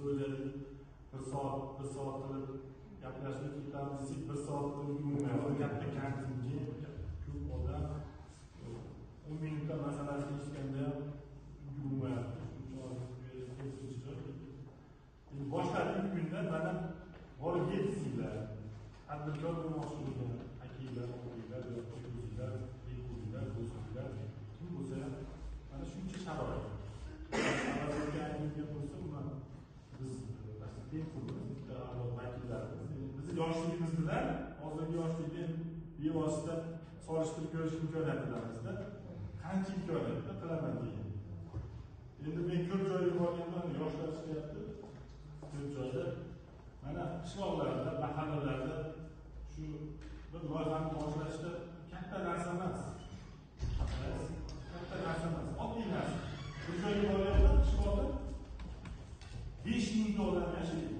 o'yladik, bir soat qilib gaplashib ketamiz desak, bir soatda yurmayapti. Katta kantinga ko'p odam 10 minutda masalasini eshitganda ham yurmayapti. Boshladik kundan mana borib yetisizlar. Tadbirkor bo'lmoqchi bo'lgan akillar, o'g'illar, yoshlar, bekuzlar, do'stlar kim bo'lsa ham mana shuncha sharoit. Biz vakillarimiz, bizni yoshligimiz bilan hozirgi yoshlikni bevosita solishtirib ko'rish imkoniyatlarimizda qancha imkoniyatda qilaman degan. Endi men ko'p joyga borganman, yoshlar ishlayapti. Ko'p joyda mana qishloqlarda, mahallalarda shu bir loyihani boshlashda katta narsa emas. Katta narsa emas, oddiy narsa. Bir joyga boryapman, qishloqda 5000 odam yashaydi.